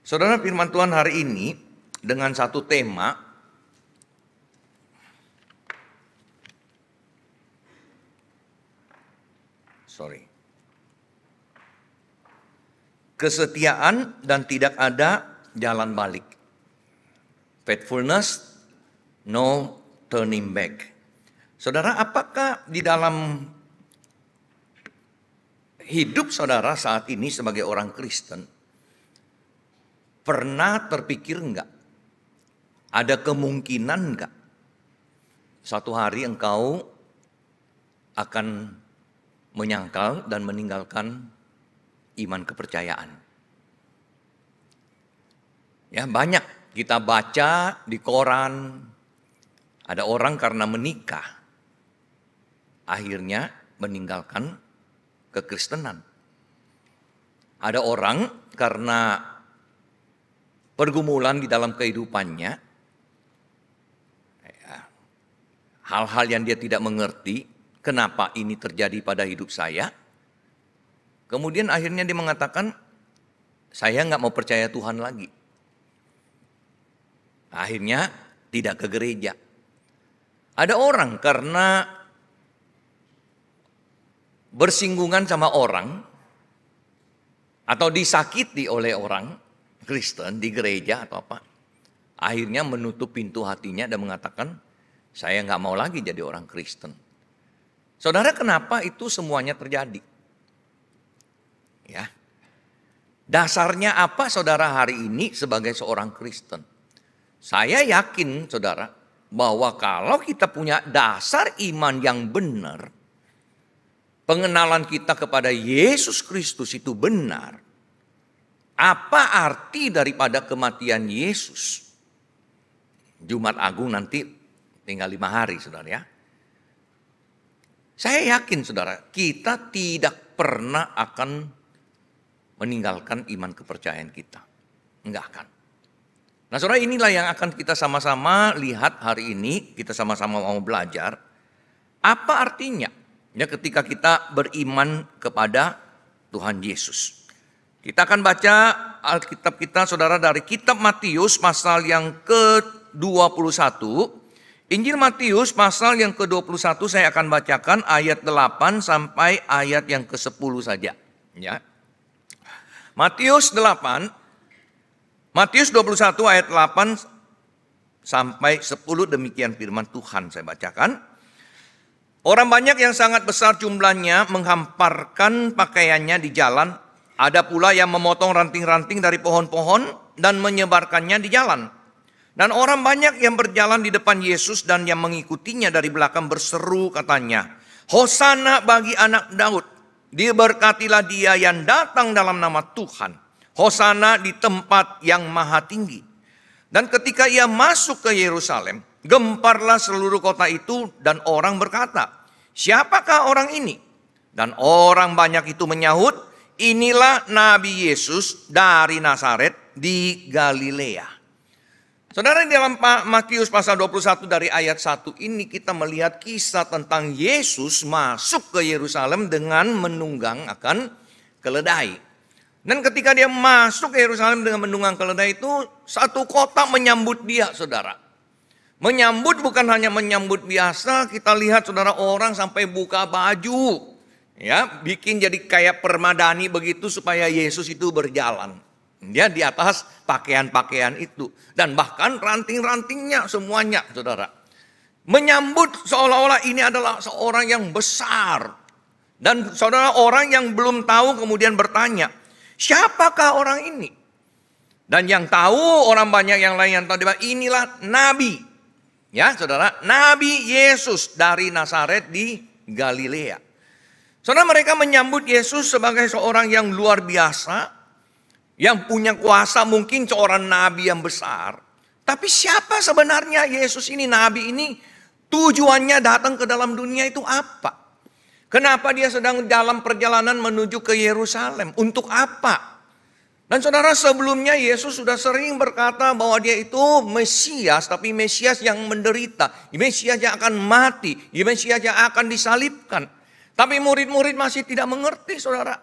Saudara, firman Tuhan hari ini dengan satu tema, kesetiaan dan tidak ada jalan balik. Faithfulness, no turning back. Saudara, apakah di dalam hidup saudara saat ini sebagai orang Kristen, pernah terpikir enggak? Ada kemungkinan enggak? Suatu hari engkau akan menyangkal dan meninggalkan iman kepercayaan. Ya, banyak kita baca di koran, ada orang karena menikah, akhirnya meninggalkan kekristenan. Ada orang karena pergumulan di dalam kehidupannya, hal-hal yang dia tidak mengerti, kenapa ini terjadi pada hidup saya. Kemudian akhirnya dia mengatakan, saya nggak mau percaya Tuhan lagi. Akhirnya tidak ke gereja. Ada orang karena bersinggungan sama orang, atau disakiti oleh orang Kristen di gereja atau apa, akhirnya menutup pintu hatinya dan mengatakan, saya nggak mau lagi jadi orang Kristen. Saudara, kenapa itu semuanya terjadi? Ya, dasarnya apa saudara hari ini sebagai seorang Kristen? Saya yakin saudara bahwa kalau kita punya dasar iman yang benar, pengenalan kita kepada Yesus Kristus itu benar, apa arti daripada kematian Yesus? Jumat Agung nanti tinggal 5 hari saudara ya. Saya yakin saudara, kita tidak pernah akan meninggalkan iman kepercayaan kita. Enggak akan. Nah saudara, inilah yang akan kita sama-sama lihat hari ini. Kita sama-sama mau belajar. Apa artinya ya ketika kita beriman kepada Tuhan Yesus. Kita akan baca Alkitab kita saudara dari kitab Matius pasal yang ke-21. Injil Matius pasal yang ke-21 saya akan bacakan ayat 8 sampai ayat yang ke-10 saja. Ya. Matius 21 ayat 8 sampai 10, demikian firman Tuhan saya bacakan. Orang banyak yang sangat besar jumlahnya menghamparkan pakaiannya di jalan. Ada pula yang memotong ranting-ranting dari pohon-pohon dan menyebarkannya di jalan. Dan orang banyak yang berjalan di depan Yesus dan yang mengikutinya dari belakang berseru katanya, Hosana bagi anak Daud, diberkatilah dia yang datang dalam nama Tuhan. Hosana di tempat yang maha tinggi. Dan ketika ia masuk ke Yerusalem, gemparlah seluruh kota itu dan orang berkata, siapakah orang ini? Dan orang banyak itu menyahut, inilah Nabi Yesus dari Nazaret di Galilea. Saudara, di dalam Matius pasal 21 dari ayat 1 ini kita melihat kisah tentang Yesus masuk ke Yerusalem dengan menunggang akan keledai. Dan ketika dia masuk ke Yerusalem dengan menunggang keledai itu, satu kota menyambut dia saudara. Menyambut bukan hanya menyambut biasa, kita lihat saudara orang sampai buka baju. Ya, bikin jadi kayak permadani begitu supaya Yesus itu berjalan. Dia di atas pakaian-pakaian itu. Dan bahkan ranting-rantingnya semuanya saudara. Menyambut seolah-olah ini adalah seorang yang besar. Dan saudara, orang yang belum tahu kemudian bertanya, siapakah orang ini? Dan yang tahu orang banyak yang lain yang tahu, inilah Nabi. Ya saudara, Nabi Yesus dari Nazaret di Galilea. Saudara, mereka menyambut Yesus sebagai seorang yang luar biasa, yang punya kuasa, mungkin seorang nabi yang besar. Tapi siapa sebenarnya Yesus ini, nabi ini? Tujuannya datang ke dalam dunia itu apa? Kenapa dia sedang dalam perjalanan menuju ke Yerusalem? Untuk apa? Dan saudara, sebelumnya Yesus sudah sering berkata bahwa dia itu Mesias, tapi Mesias yang menderita, Mesias yang akan mati, Mesias yang akan disalibkan. Tapi murid-murid masih tidak mengerti saudara.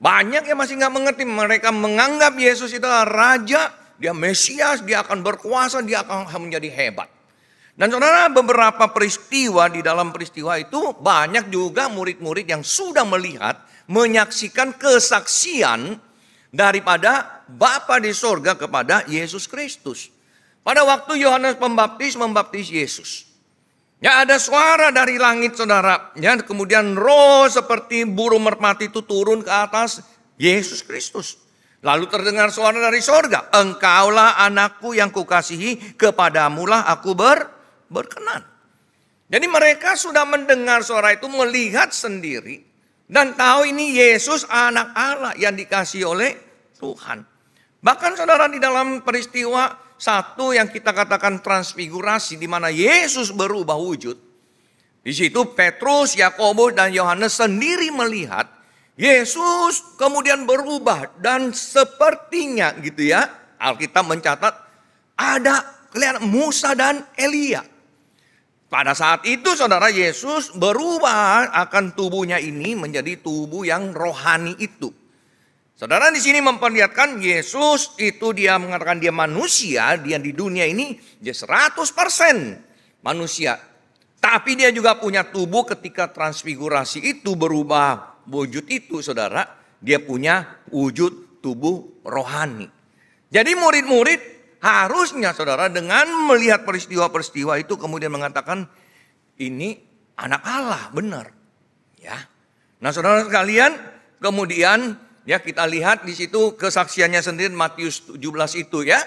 Banyak yang masih nggak mengerti. Mereka menganggap Yesus itu adalah Raja, Dia Mesias, Dia akan berkuasa, Dia akan menjadi hebat. Dan saudara, beberapa peristiwa di dalam peristiwa itu banyak juga murid-murid yang sudah melihat, menyaksikan kesaksian daripada Bapa di sorga kepada Yesus Kristus. Pada waktu Yohanes Pembaptis membaptis Yesus, ya ada suara dari langit saudara, ya kemudian roh seperti burung merpati itu turun ke atas Yesus Kristus. Lalu terdengar suara dari sorga, engkaulah anakku yang kukasihi, kepadamulah aku berkenan. Jadi mereka sudah mendengar suara itu, melihat sendiri, dan tahu ini Yesus anak Allah yang dikasihi oleh Tuhan. Bahkan saudara, di dalam peristiwa satu yang kita katakan transfigurasi, di mana Yesus berubah wujud. Di situ Petrus, Yakobus, dan Yohanes sendiri melihat Yesus kemudian berubah, dan sepertinya gitu ya, Alkitab mencatat ada kelihatan Musa dan Elia. Pada saat itu saudara, Yesus berubah akan tubuhnya ini menjadi tubuh yang rohani itu. Saudara, di sini memperlihatkan Yesus itu dia mengatakan dia manusia, dia di dunia ini dia 100% manusia. Tapi dia juga punya tubuh ketika transfigurasi itu berubah wujud itu saudara, dia punya wujud tubuh rohani. Jadi murid-murid harusnya saudara dengan melihat peristiwa-peristiwa itu kemudian mengatakan ini anak Allah, benar. Ya. Nah, saudara sekalian, kemudian ya kita lihat di situ kesaksiannya sendiri Matius 17 itu ya.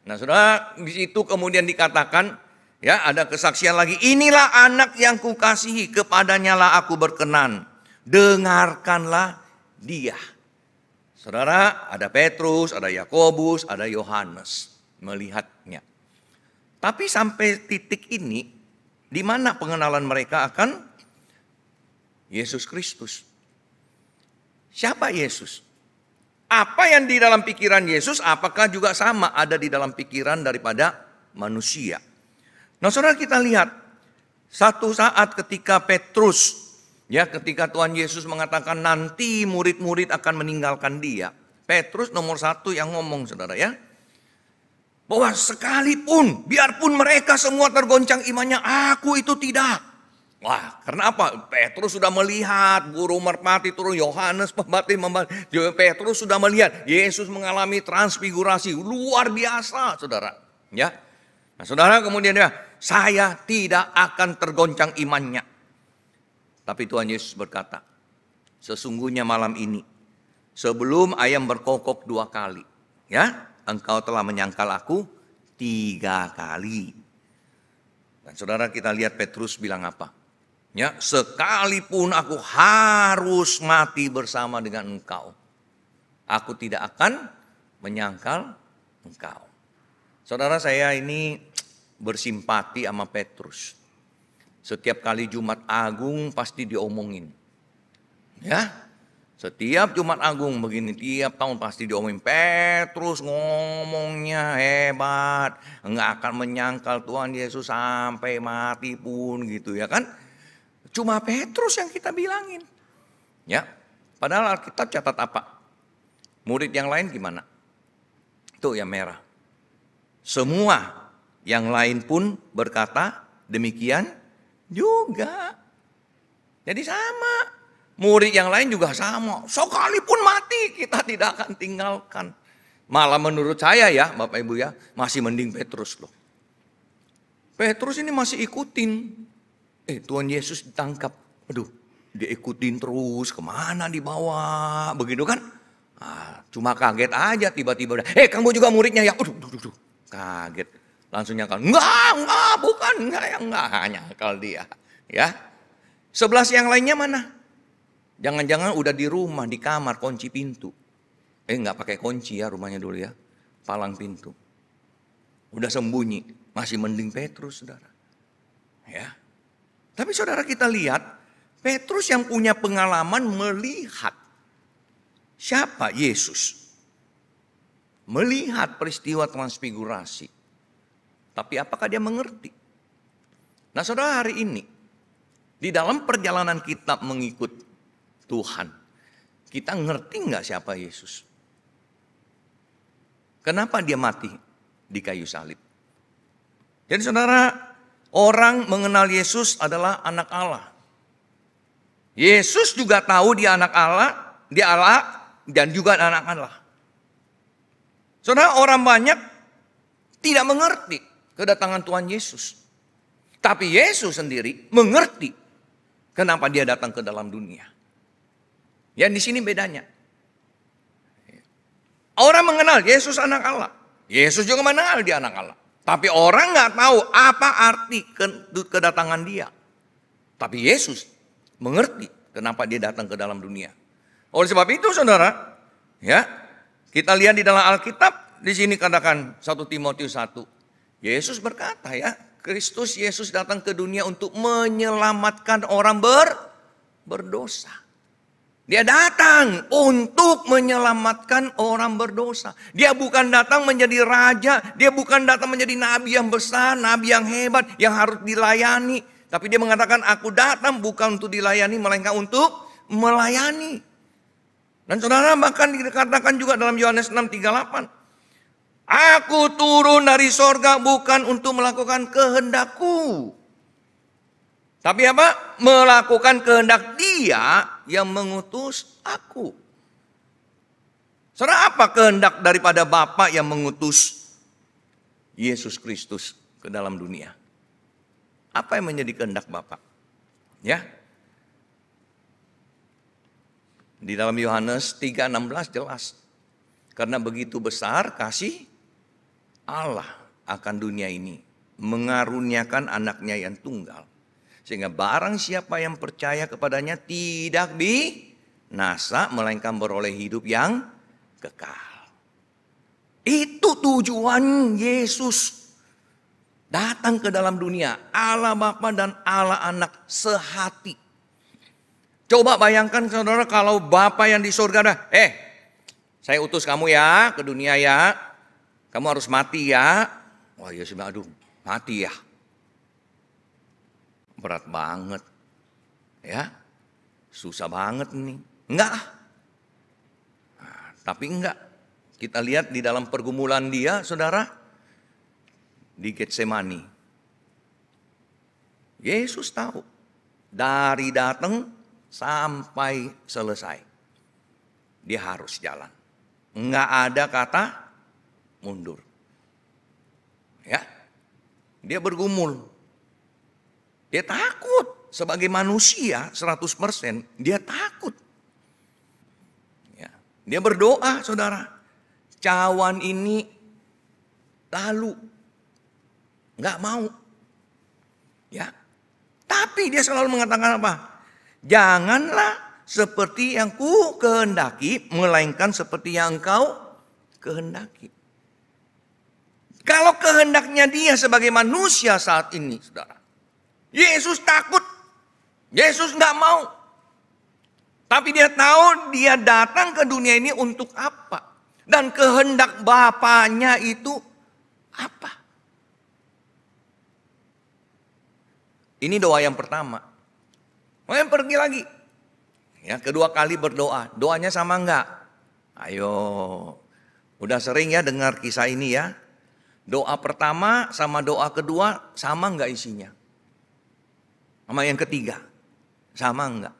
Nah, saudara, di situ kemudian dikatakan ya ada kesaksian lagi, inilah anak yang kukasihi, kepadanya lah aku berkenan, dengarkanlah dia. Saudara, ada Petrus, ada Yakobus, ada Yohanes melihatnya. Tapi sampai titik ini, di mana pengenalan mereka akan Yesus Kristus? Siapa Yesus? Apa yang di dalam pikiran Yesus, apakah juga sama ada di dalam pikiran daripada manusia? Nah, saudara, kita lihat satu saat ketika Petrus, ya ketika Tuhan Yesus mengatakan nanti murid-murid akan meninggalkan dia. Petrus nomor satu yang ngomong saudara ya. Bahwa sekalipun, biarpun mereka semua tergoncang imannya, aku itu tidak. Wah, karena apa? Petrus sudah melihat burung merpati turun, Yohanes Pembaptis Petrus sudah melihat Yesus mengalami transfigurasi luar biasa, saudara. Ya, nah saudara kemudian ya, saya tidak akan tergoncang imannya. Tapi Tuhan Yesus berkata, sesungguhnya malam ini, sebelum ayam berkokok 2 kali, ya, engkau telah menyangkal aku 3 kali. Dan saudara kita lihat Petrus bilang apa? Ya, sekalipun aku harus mati bersama dengan engkau, aku tidak akan menyangkal engkau. Saudara, saya ini bersimpati sama Petrus. Setiap kali Jumat Agung pasti diomongin. Ya, setiap Jumat Agung begini, tiap tahun pasti diomongin. Petrus ngomongnya hebat, enggak akan menyangkal Tuhan Yesus sampai mati pun gitu ya kan. Cuma Petrus yang kita bilangin. Ya, padahal Alkitab catat apa? Murid yang lain gimana? Tuh yang merah. Semua yang lain pun berkata demikian juga. Jadi sama. Murid yang lain juga sama. Sekalipun mati kita tidak akan tinggalkan. Malah menurut saya ya Bapak Ibu ya, masih mending Petrus loh. Petrus ini masih ikutin. Tuhan Yesus ditangkap. Aduh, dia ikutin terus, kemana dibawa, begitu kan? Cuma kaget aja tiba-tiba. Kamu juga muridnya ya? Aduh, kaget. Langsung nyangkal. Enggak, bukan. Enggak, nyangkal dia. Ya. 11 yang lainnya mana? Jangan-jangan udah di rumah, di kamar, kunci pintu. Enggak pakai kunci ya rumahnya dulu ya. Palang pintu. Udah sembunyi. Masih mending Petrus, saudara. Ya. Tapi saudara kita lihat, Petrus yang punya pengalaman melihat siapa Yesus. Melihat peristiwa transfigurasi. Tapi apakah dia mengerti? Nah saudara, hari ini, di dalam perjalanan kita mengikut Tuhan, Kita ngerti nggak siapa Yesus? Kenapa dia mati di kayu salib? Jadi saudara, orang mengenal Yesus adalah anak Allah. Yesus juga tahu dia anak Allah, dia Allah dan juga anak Allah. Saudara, orang banyak tidak mengerti kedatangan Tuhan Yesus. Tapi Yesus sendiri mengerti kenapa dia datang ke dalam dunia. Ya, di sini bedanya. Orang mengenal Yesus anak Allah. Yesus juga mengenal dia anak Allah. Tapi orang nggak tahu apa arti kedatangan dia. Tapi Yesus mengerti kenapa dia datang ke dalam dunia. Oleh sebab itu saudara, ya, kita lihat di dalam Alkitab, di sini katakan 1 Timotius 1. Yesus berkata ya, Kristus Yesus datang ke dunia untuk menyelamatkan orang berdosa. Dia datang untuk menyelamatkan orang berdosa. Dia bukan datang menjadi raja, dia bukan datang menjadi nabi yang besar, nabi yang hebat, yang harus dilayani. Tapi dia mengatakan, aku datang bukan untuk dilayani, melainkan untuk melayani. Dan saudara, bahkan dikatakan juga dalam Yohanes 6:38. Aku turun dari sorga bukan untuk melakukan kehendakku. Tapi apa? Melakukan kehendak Dia yang mengutus aku. Saudara, apa kehendak daripada Bapa yang mengutus Yesus Kristus ke dalam dunia? Apa yang menjadi kehendak Bapa? Ya. Di dalam Yohanes 3:16 jelas. Karena begitu besar kasih Allah akan dunia ini, mengaruniakan anaknya yang tunggal. Sehingga barang siapa yang percaya kepadanya tidak binasa, melainkan beroleh hidup yang kekal. Itu tujuan Yesus datang ke dalam dunia. Allah Bapa dan Allah Anak sehati. Coba bayangkan saudara, kalau Bapa yang di surga dah, saya utus kamu ya ke dunia ya. Kamu harus mati ya. Wah Yesus bilang, aduh mati ya. Berat banget. Ya. Susah banget nih. Enggak. Nah, tapi enggak. Kita lihat di dalam pergumulan dia, saudara. Di Getsemani. Yesus tahu. Dari datang sampai selesai. Dia harus jalan. Enggak ada kata mundur. Ya. Dia bergumul. Dia takut. Sebagai manusia 100% dia takut. Ya. Dia berdoa saudara. Cawan ini lalu. Nggak mau. Ya. Tapi dia selalu mengatakan apa? Janganlah seperti yang ku kehendaki, melainkan seperti yang engkau kehendaki. Kalau kehendaknya dia sebagai manusia saat ini saudara. Yesus takut. Yesus nggak mau. Tapi dia tahu dia datang ke dunia ini untuk apa. Dan kehendak Bapaknya itu apa. Ini doa yang pertama. Kemudian pergi lagi. Ya, kedua kali berdoa. Doanya sama enggak? Ayo. Udah sering ya dengar kisah ini ya. Doa pertama sama doa kedua sama enggak isinya? Sama yang ketiga, sama enggak?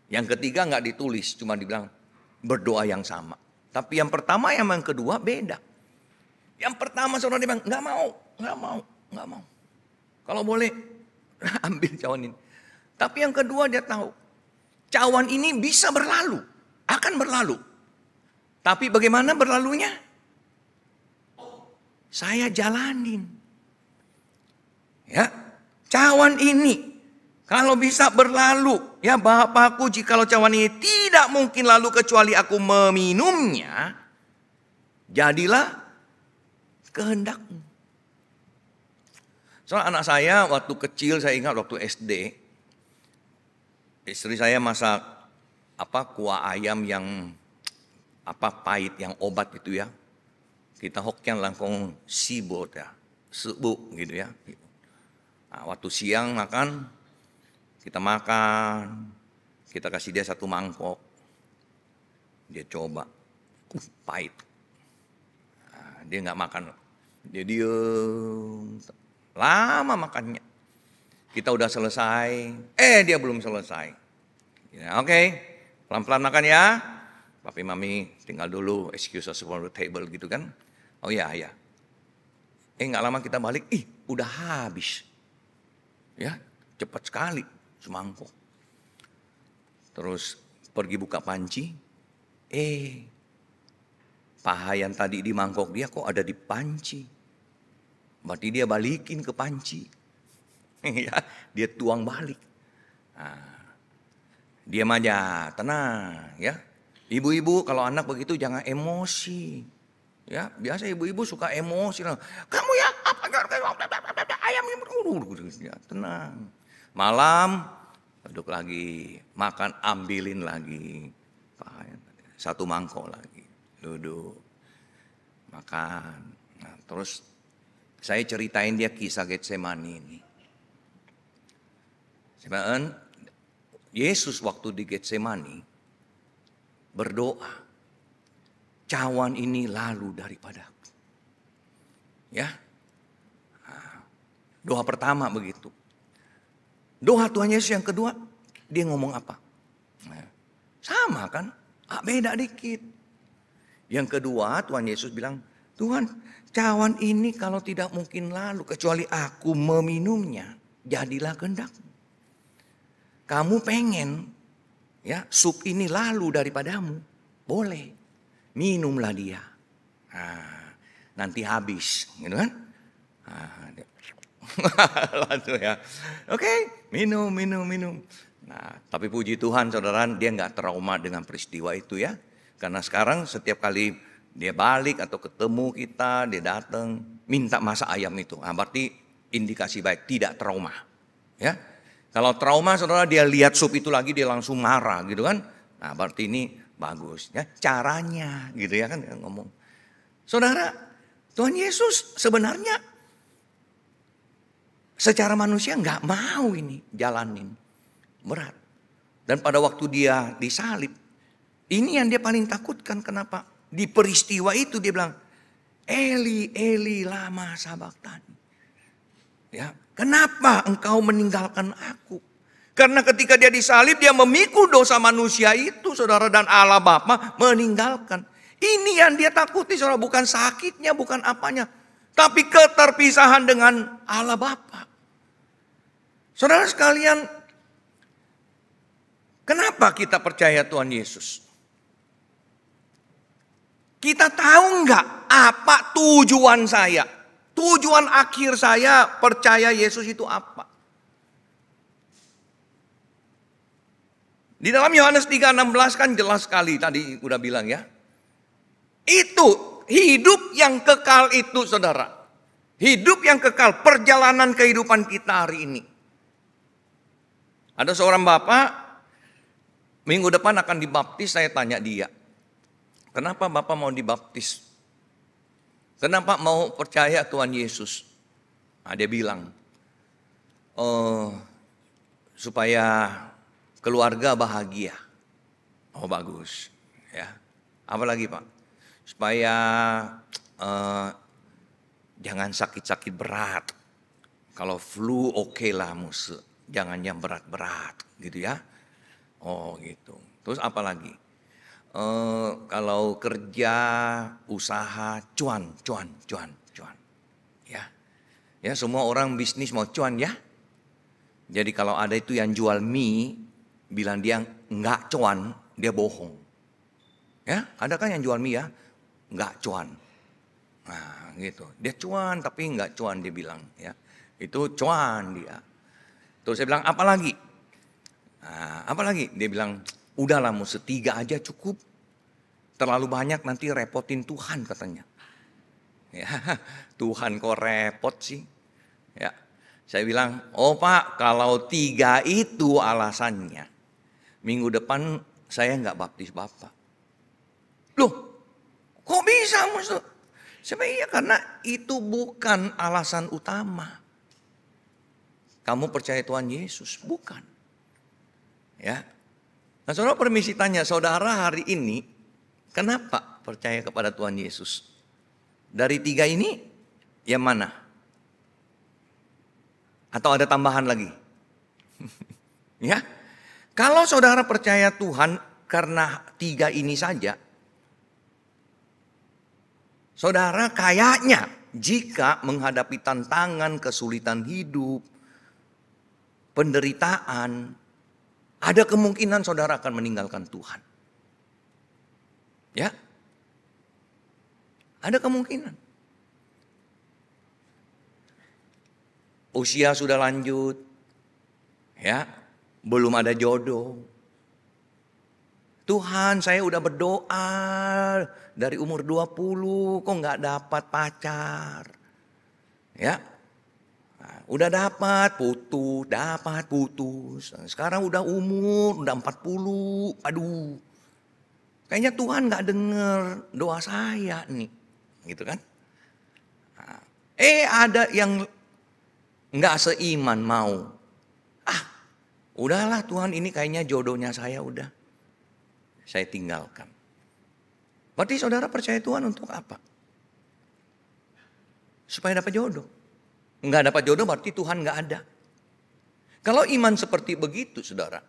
Yang ketiga enggak ditulis, cuma dibilang berdoa yang sama. Tapi yang pertama yang kedua beda. Yang pertama saudara dia bilang, enggak mau. Kalau boleh, ambil cawan ini. Tapi yang kedua dia tahu, cawan ini bisa berlalu, akan berlalu. Tapi bagaimana berlalunya? Saya jalanin. Ya. Cawan ini kalau bisa berlalu, ya Bapakku, jikalau cawan ini tidak mungkin lalu kecuali aku meminumnya, jadilah kehendakmu. Soal anak saya waktu kecil, saya ingat waktu SD, istri saya masak kuah ayam yang pahit, yang obat itu ya. Kita Hokkien langkong sibot ya, sebu gitu ya. Nah, waktu siang makan, kita Kita kasih dia satu mangkok. Dia coba. Pahit. Nah, dia nggak makan. Dia diem. Lama makannya. Kita udah selesai. Dia belum selesai. Ya, oke. Pelan-pelan makan ya. Papi mami tinggal dulu. Excuse us for the table gitu kan. Oh ya. Nggak lama kita balik. Udah habis. Ya, cepat sekali semangkok. Terus pergi buka panci. Paha yang tadi di mangkok dia kok ada di panci. Berarti dia balikin ke panci. Ya, dia tuang balik. Diam aja, tenang ya. Ibu-ibu kalau anak begitu jangan emosi. Ya, biasa ibu-ibu suka emosi. Kamu ya apa ayam ya, tenang. Malam duduk lagi, makan ambilin lagi. Satu mangkok lagi. Duduk. Makan. Nah, terus saya ceritain dia kisah Getsemani ini. Sebenarnya Yesus waktu di Getsemani berdoa, cawan ini lalu daripadaku. Ya. Doa pertama begitu. Doa Tuhan Yesus yang kedua, dia ngomong apa? Sama kan? Beda dikit. Yang kedua Tuhan Yesus bilang, Tuhan, cawan ini kalau tidak mungkin lalu kecuali aku meminumnya, jadilah kehendakmu. Kamu pengen ya sup ini lalu daripadamu, boleh. Minumlah dia. Nanti habis, gitu kan? Langsung ya. Oke, minum. Nah, tapi puji Tuhan saudara, dia nggak trauma dengan peristiwa itu ya. Karena sekarang setiap kali dia balik atau ketemu kita, dia datang minta masak ayam itu. Berarti indikasi baik, tidak trauma. Ya, kalau trauma saudara dia lihat sup itu lagi dia langsung marah gitu kan. Nah, berarti ini bagus ya caranya gitu ya kan ngomong. Saudara, Tuhan Yesus sebenarnya secara manusia nggak mau ini jalanin. Berat. Dan pada waktu dia disalib, ini yang dia paling takutkan. Kenapa? Di peristiwa itu dia bilang, Eli, Eli, lama sabachthani. Ya, kenapa engkau meninggalkan aku? Karena ketika dia disalib, dia memikul dosa manusia itu, saudara, dan Allah Bapa meninggalkan. Ini yang dia takuti, saudara, bukan sakitnya, bukan apanya, tapi keterpisahan dengan Allah Bapa. Saudara sekalian, kenapa kita percaya Tuhan Yesus? Kita tahu enggak apa tujuan saya? Tujuan akhir saya percaya Yesus itu apa? Di dalam Yohanes 3:16 kan jelas sekali tadi udah bilang ya. Itu hidup yang kekal itu saudara. Hidup yang kekal, perjalanan kehidupan kita hari ini. Ada seorang bapak minggu depan akan dibaptis, saya tanya dia, kenapa Bapak mau dibaptis? Kenapa mau percaya Tuhan Yesus? Nah, dia bilang, supaya keluarga bahagia. Oh bagus, ya. Apalagi Pak? Supaya jangan sakit-sakit berat. Kalau flu oke lah musuh, jangan yang berat-berat gitu ya. Oh gitu. Terus apa lagi? Kalau kerja, usaha, cuan. Ya, semua orang bisnis mau cuan ya. Jadi kalau ada itu yang jual mie, bilang dia nggak cuan, dia bohong. Ya, ada kan yang jual mie ya, nggak cuan. Nah gitu. Dia cuan tapi nggak cuan dia bilang ya. Itu cuan dia. Terus saya bilang apa lagi? Nah, apalagi dia bilang udahlah musuh 3 aja cukup, terlalu banyak nanti repotin Tuhan katanya. Ya, Tuhan kok repot sih? Ya, saya bilang, oh Pak, kalau 3 itu alasannya, minggu depan saya nggak baptis Bapak. Loh, kok bisa musuh? Sebenarnya karena itu bukan alasan utama. Kamu percaya Tuhan Yesus? Bukan. Ya, Nah, saudara permisi tanya, saudara hari ini kenapa percaya kepada Tuhan Yesus? Dari 3 ini, yang mana? Atau ada tambahan lagi? Ya, kalau saudara percaya Tuhan karena 3 ini saja, saudara kayaknya jika menghadapi tantangan, kesulitan hidup, penderitaan, ada kemungkinan saudara akan meninggalkan Tuhan. Ya, ada kemungkinan. Usia sudah lanjut, ya, belum ada jodoh. Tuhan, saya udah berdoa dari umur 20, kok nggak dapat pacar. Ya, nah, udah dapat putus. Sekarang udah udah 40, aduh. Kayaknya Tuhan nggak denger doa saya nih, gitu kan? Nah, ada yang nggak seiman mau. Udahlah Tuhan, ini kayaknya jodohnya saya udah. Saya tinggalkan. Berarti saudara percaya Tuhan untuk apa? Supaya dapat jodoh. Nggak dapat jodoh berarti Tuhan nggak ada. Kalau iman seperti begitu saudara.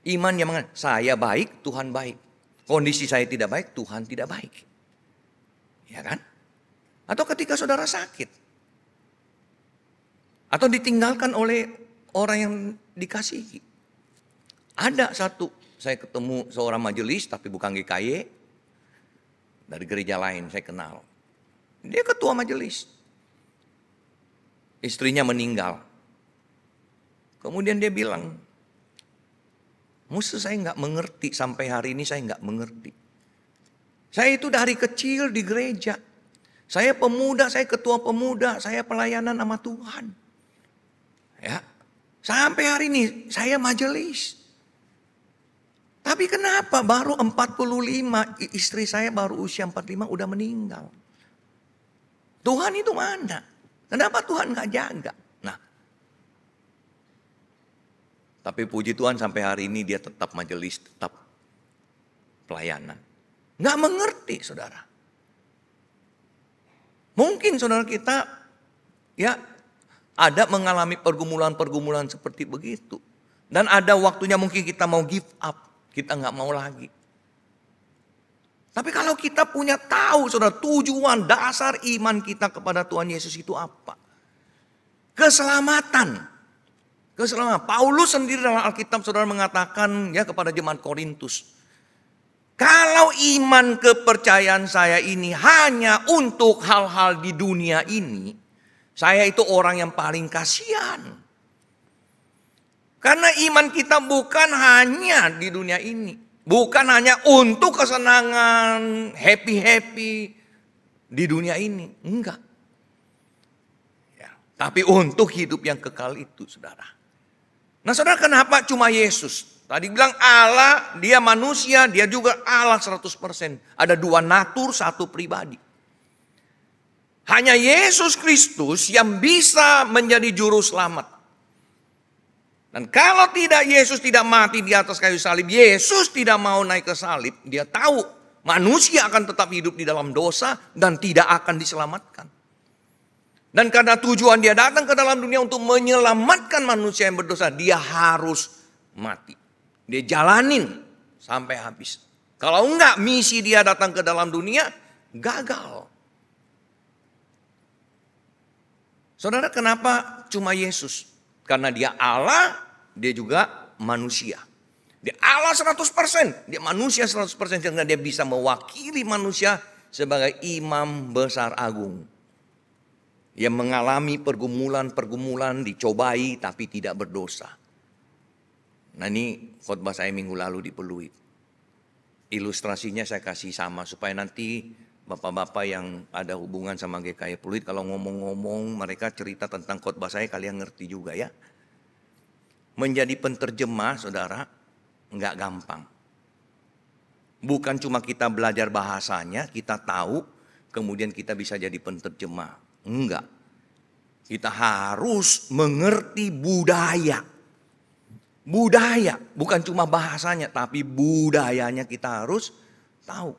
Iman yang mengatakan saya baik, Tuhan baik. Kondisi saya tidak baik, Tuhan tidak baik. Ya kan? Atau ketika saudara sakit. Atau ditinggalkan oleh orang yang dikasihi. Ada satu, saya ketemu seorang majelis tapi bukan GKY. Dari gereja lain saya kenal. Dia ketua majelis. Istrinya meninggal. Kemudian dia bilang, saya nggak mengerti, sampai hari ini saya nggak mengerti. Saya itu dari kecil di gereja. Saya pemuda, saya ketua pemuda, saya pelayanan sama Tuhan. Ya, sampai hari ini saya majelis. Tapi kenapa baru 45, istri saya baru usia 45 udah meninggal. Tuhan itu mana? Kenapa Tuhan gak jaga? Nah, tapi puji Tuhan sampai hari ini dia tetap majelis, tetap pelayanan. Gak mengerti saudara. Mungkin saudara kita ya ada mengalami pergumulan-pergumulan seperti begitu. Dan ada waktunya mungkin kita mau give up. Kita nggak mau lagi. Tapi kalau kita punya tahu saudara tujuan dasar iman kita kepada Tuhan Yesus itu apa? Keselamatan. Keselamatan. Paulus sendiri dalam Alkitab saudara mengatakan ya kepada jemaat Korintus. Kalau iman kepercayaan saya ini hanya untuk hal-hal di dunia ini. Saya itu orang yang paling kasihan. Karena iman kita bukan hanya di dunia ini. Bukan hanya untuk kesenangan, happy-happy di dunia ini. Enggak. Ya, tapi untuk hidup yang kekal itu, saudara. Nah, saudara, kenapa cuma Yesus? Tadi bilang Allah, dia manusia, dia juga Allah 100%. Ada 2 natur, 1 pribadi. Hanya Yesus Kristus yang bisa menjadi juru selamat. Dan kalau tidak Yesus tidak mati di atas kayu salib, Yesus tidak mau naik ke salib, dia tahu manusia akan tetap hidup di dalam dosa dan tidak akan diselamatkan. Dan karena tujuan dia datang ke dalam dunia untuk menyelamatkan manusia yang berdosa, dia harus mati. Dia jalanin sampai habis. Kalau enggak, misi dia datang ke dalam dunia gagal. Saudara, kenapa cuma Yesus? Karena dia Allah, dia juga manusia. Dia Allah 100%, dia manusia 100%. Karena dia bisa mewakili manusia sebagai imam besar agung. Yang mengalami pergumulan-pergumulan, dicobai tapi tidak berdosa. Nah, ini khotbah saya minggu lalu di Peluit. Ilustrasinya saya kasih sama supaya nanti bapak-bapak yang ada hubungan sama GKI Peluit kalau ngomong-ngomong mereka cerita tentang khotbah saya kalian ngerti juga ya. Menjadi penterjemah saudara nggak gampang. Bukan cuma kita belajar bahasanya, kita tahu kemudian kita bisa jadi penterjemah. Enggak. Kita harus mengerti budaya. Budaya, bukan cuma bahasanya, tapi budayanya kita harus tahu.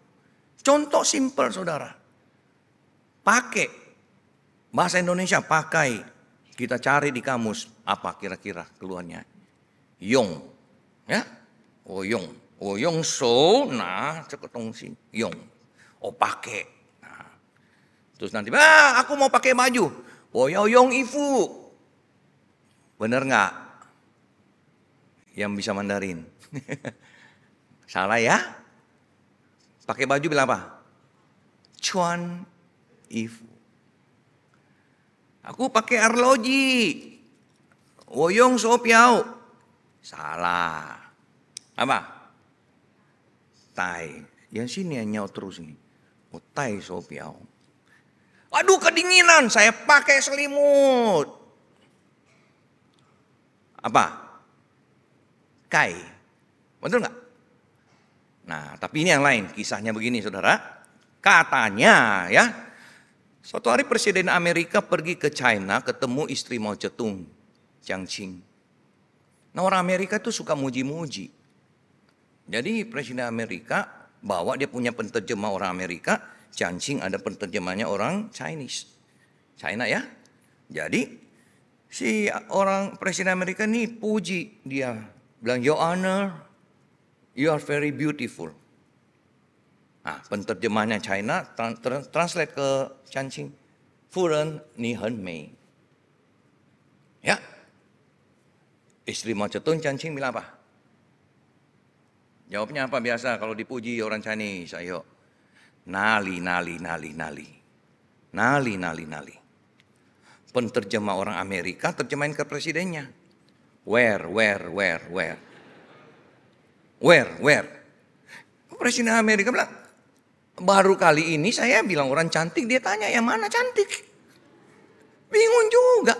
Contoh simpel saudara. Pakai bahasa Indonesia, pakai. Kita cari di kamus, apa kira-kira keluarnya? Yong. Ya? Oh yong. Oh yong so, nah ceketong sih. Yong. Oh pakai. Nah. Terus nanti, aku mau pakai baju. Oh yong ifu. Bener nggak? Yang bisa Mandarin. Salah ya? Pakai baju bilang apa? Chuan ifu. Aku pakai arloji. Woyong so piao. Salah. Apa? Tai. Yang sini yang nyaut terus nih. Oh, tai so piao. Aduh kedinginan, saya pakai selimut. Apa? Kai. Betul nggak? Nah, tapi ini yang lain. Kisahnya begini, saudara. Katanya ya, suatu hari Presiden Amerika pergi ke China, ketemu istri Mao Zedong, Jiang Qing. Nah, orang Amerika itu suka muji-muji. Jadi Presiden Amerika bawa, dia punya penterjemah orang Amerika, Jiang Qing ada penterjemahnya orang Chinese. China ya. Jadi si orang Presiden Amerika ini puji dia. Bilang, Your Honor, you are very beautiful. Nah, penterjemahnya China, translate ke Jiang Qing. Furen, ni hen mei. Ya. Istri Mao Zedong, Jiang Qing bilang apa? Jawabnya apa biasa kalau dipuji orang Chinese? Ayo. Nali, nali, nali, nali. Nali, nali, nali. Penterjemah orang Amerika terjemahin ke presidennya. Where. Presiden Amerika bilang, baru kali ini saya bilang orang cantik, dia tanya yang mana cantik. Bingung juga.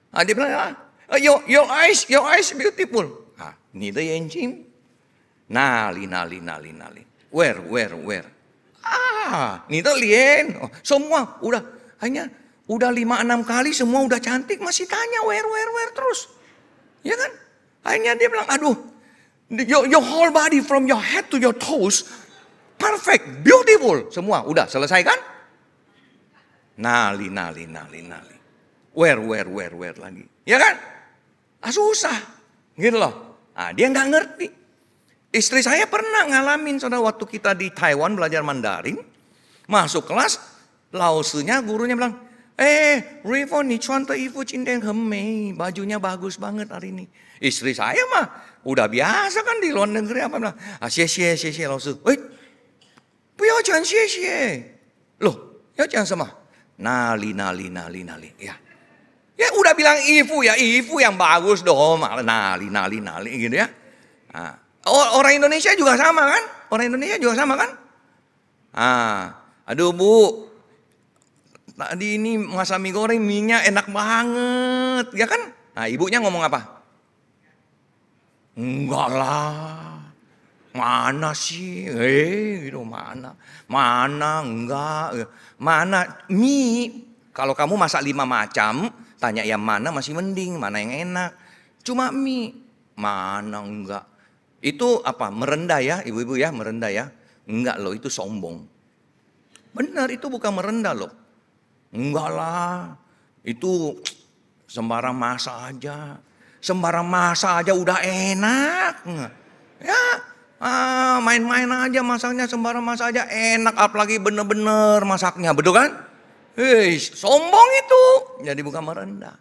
Nah, dia bilang, your eyes beautiful. Ah, ni de yenjing. Nali. Where. Ah, ni de lien. Oh, semua udah 5-6 kali semua udah cantik, masih tanya where terus. Ya kan? Akhirnya dia bilang, aduh, your whole body from your head to your toes, perfect, beautiful. Semua, udah selesai kan? Nali. Where lagi. Ya kan? Susah. Gitu loh. Nah, dia nggak ngerti. Istri saya pernah ngalamin, saudara, waktu kita di Taiwan belajar Mandarin. Masuk kelas, laosunya, gurunya bilang, Rivo ni cuan te ifu cindeng hemei, bajunya bagus banget hari ini. Istri saya mah udah biasa kan di luar negeri, apa bilang, xie laosu. Buyao jangan xie. Loh, ya jangan sama. Nali. Ya udah bilang ifu yang bagus dong, malah nali gitu ya. Nah, orang Indonesia juga sama kan? Aduh Bu, tadi ini masak mie goreng, mie-nya enak banget, ya kan? Nah, ibunya ngomong apa? Enggak lah, mana sih? Gitu, mana enggak, mana mie? Kalau kamu masak 5 macam, tanya yang mana masih mending, mana yang enak. Cuma mie, mana enggak? Itu apa? Merendah ya, ibu-ibu ya, merendah ya? Enggak loh, itu sombong. Benar, itu bukan merendah loh. Enggak lah, itu sembarang masak aja. Udah enak. Ya, main-main aja masaknya, sembarang masak aja enak. Apalagi bener-bener masaknya, betul kan? Sombong itu. Jadi bukan merendah.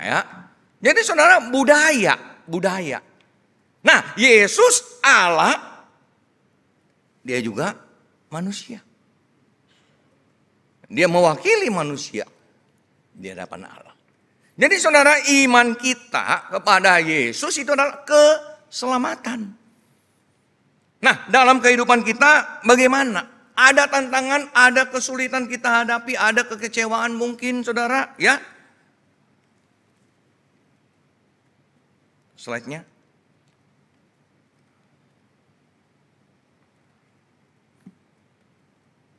Ya. Jadi saudara, budaya. Nah, Yesus Allah, dia juga manusia. Dia mewakili manusia di hadapan Allah. Jadi saudara, iman kita kepada Yesus itu adalah keselamatan. Nah, dalam kehidupan kita bagaimana? Ada tantangan, ada kesulitan kita hadapi, ada kekecewaan mungkin saudara, ya. Slide-nya.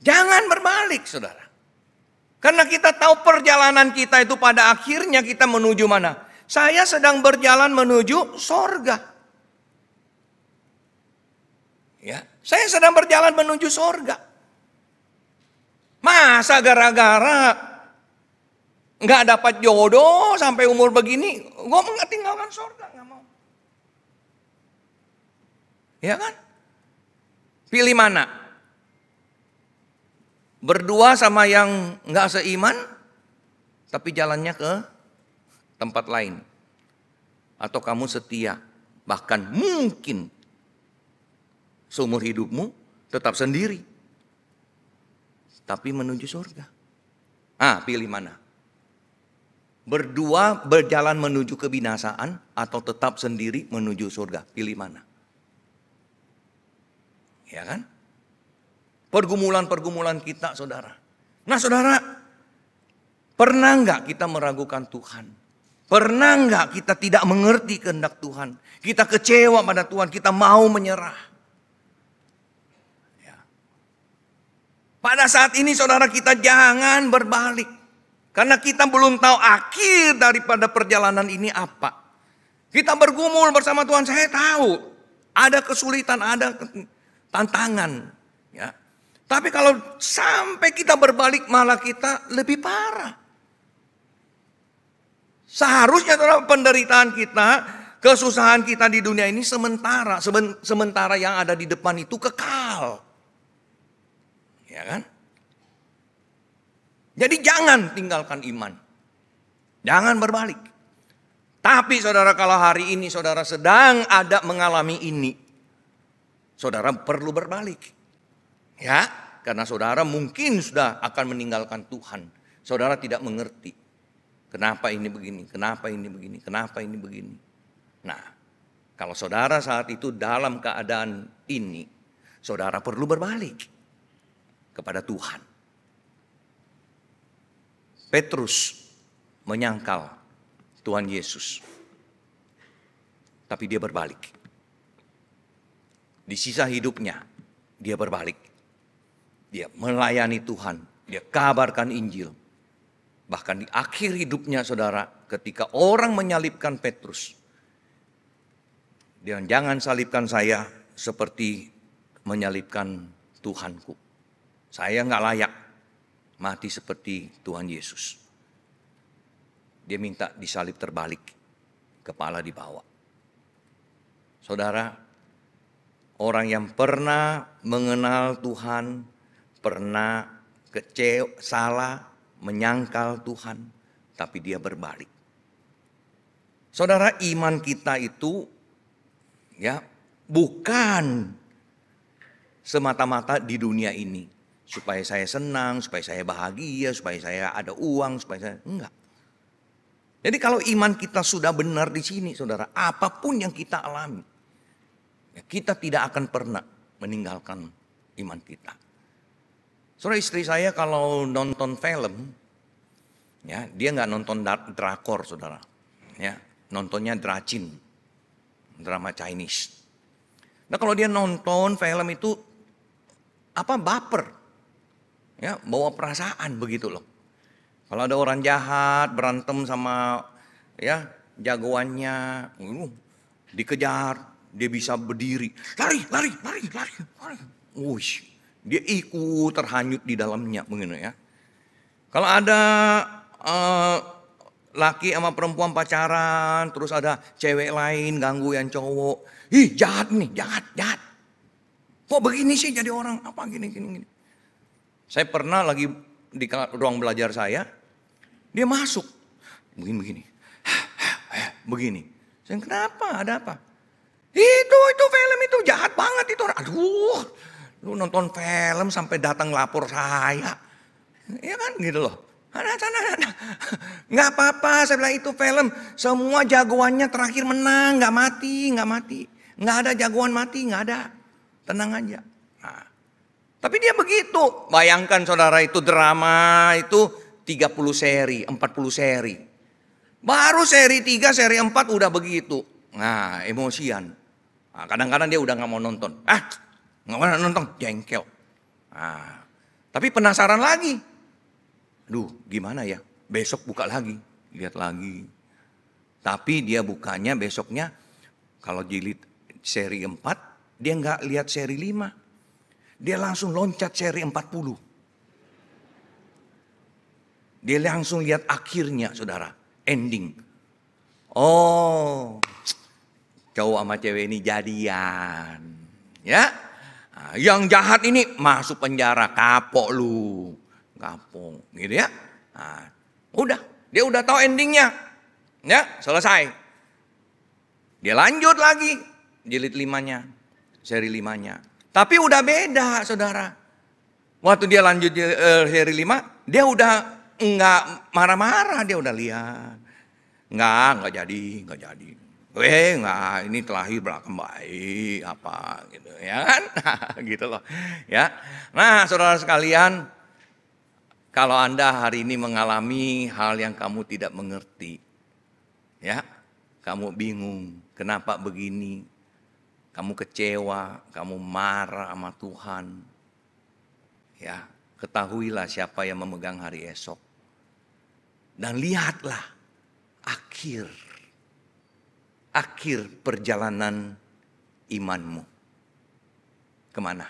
Jangan berbalik saudara. Karena kita tahu perjalanan kita itu pada akhirnya kita menuju mana? Saya sedang berjalan menuju sorga. Ya, saya sedang berjalan menuju sorga. Masa gara-gara nggak dapat jodoh sampai umur begini, gue nggak tinggalkan sorga, nggak mau. Ya kan? Pilih mana? Berdua sama yang nggak seiman, tapi jalannya ke tempat lain. Atau kamu setia, bahkan mungkin seumur hidupmu tetap sendiri, tapi menuju surga. Pilih mana? Berdua berjalan menuju kebinasaan atau tetap sendiri menuju surga? Pilih mana? Ya kan? Pergumulan-pergumulan kita, saudara. Nah, saudara, pernah nggak kita meragukan Tuhan? Pernah nggak kita tidak mengerti kehendak Tuhan? Kita kecewa pada Tuhan, kita mau menyerah. Ya. Pada saat ini, saudara, kita jangan berbalik. Karena kita belum tahu akhir daripada perjalanan ini apa. Kita bergumul bersama Tuhan, saya tahu ada kesulitan, ada tantangan. Ya. Tapi kalau sampai kita berbalik malah kita lebih parah. Seharusnya penderitaan kita, kesusahan kita di dunia ini sementara. Sementara yang ada di depan itu kekal. Ya kan? Jadi jangan tinggalkan iman. Jangan berbalik. Tapi saudara, kalau hari ini saudara sedang ada mengalami ini, saudara perlu berbalik. Ya, karena saudara mungkin sudah akan meninggalkan Tuhan. Saudara tidak mengerti. Kenapa ini begini, kenapa ini begini, kenapa ini begini. Nah, kalau saudara saat itu dalam keadaan ini, saudara perlu berbalik kepada Tuhan. Petrus menyangkal Tuhan Yesus. Tapi dia berbalik. Di sisa hidupnya, dia berbalik. Dia melayani Tuhan. Dia kabarkan Injil. Bahkan di akhir hidupnya, saudara, ketika orang menyalibkan Petrus, dia jangan salibkan saya seperti menyalibkan Tuhanku. Saya nggak layak mati seperti Tuhan Yesus. Dia minta disalib terbalik, kepala di bawah. Saudara, orang yang pernah mengenal Tuhan, pernah salah, menyangkal Tuhan, tapi dia berbalik. Saudara, iman kita itu ya bukan semata-mata di dunia ini. Supaya saya senang, supaya saya bahagia, supaya saya ada uang, supaya saya enggak. Jadi kalau iman kita sudah benar di sini, saudara, apapun yang kita alami, ya kita tidak akan pernah meninggalkan iman kita. Saudara, istri saya kalau nonton film, ya dia nggak nonton drakor, saudara, ya nontonnya dracin, drama Chinese. Nah kalau dia nonton film itu baper. Ya, bawa perasaan begitu loh. Kalau ada orang jahat berantem sama ya jagoannya, dikejar, dia bisa berdiri, lari. Dia ikut terhanyut di dalamnya begini ya. Kalau ada laki sama perempuan pacaran, terus ada cewek lain ganggu yang cowok, jahat nih, jahat. Kok begini sih jadi orang apa gini. Saya pernah lagi di ruang belajar saya, dia masuk, begini. Saya kenapa? Ada apa? Itu film itu jahat banget itu. Aduh, lu nonton film sampai datang lapor saya, ya kan gitu loh. Nggak apa-apa, saya bilang itu film semua jagoannya terakhir menang, nggak mati, nggak ada jagoan mati, nggak ada, tenang aja. Tapi dia begitu. Bayangkan saudara, itu drama itu 30 seri, 40 seri. Baru seri 3, seri 4 udah begitu. Nah, emosian. Kadang-kadang dia udah gak mau nonton. Gak mau nonton, jengkel. Tapi penasaran lagi. Aduh, gimana ya? Besok buka lagi, lihat lagi. Tapi dia bukanya besoknya, kalau jilid seri 4, dia nggak lihat seri 5. Dia langsung loncat seri 40. Dia langsung lihat akhirnya, saudara, ending. Oh, cowok sama cewek ini jadian. Ya, nah, yang jahat ini masuk penjara, kapok lu. Kapok, gitu ya. Nah, udah, dia udah tahu endingnya. Ya, selesai. Dia lanjut lagi jilid 5-nya, seri 5-nya. Tapi udah beda, saudara. Waktu dia lanjut seri 5, dia udah enggak marah-marah, dia udah lihat. Enggak jadi. Enggak, ini terlahir belakang baik, apa gitu ya kan? Gitu loh. Ya. Nah, saudara sekalian, kalau Anda hari ini mengalami hal yang kamu tidak mengerti, ya, kamu bingung, kenapa begini? Kamu kecewa, kamu marah sama Tuhan. Ya, ketahuilah siapa yang memegang hari esok. Dan lihatlah akhir perjalanan imanmu. Kemana?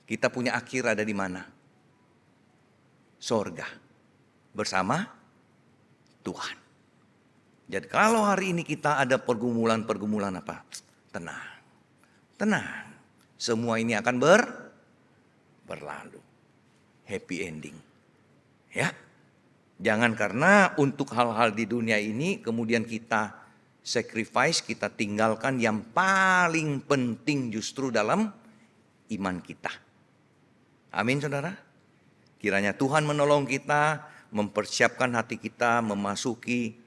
Kita punya akhir ada di mana? Sorga. Bersama Tuhan. Jadi kalau hari ini kita ada pergumulan apa? Tenang. Semua ini akan berlalu. Happy ending. Ya. Jangan karena untuk hal-hal di dunia ini kemudian kita sacrifice, kita tinggalkan yang paling penting justru dalam iman kita. Amin, saudara. Kiranya Tuhan menolong kita, mempersiapkan hati kita memasuki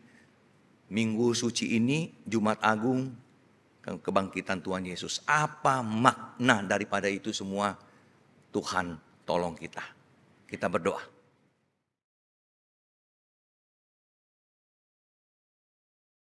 Minggu Suci ini, Jumat Agung, kebangkitan Tuhan Yesus. Apa makna daripada itu semua? Tuhan tolong kita. Kita berdoa.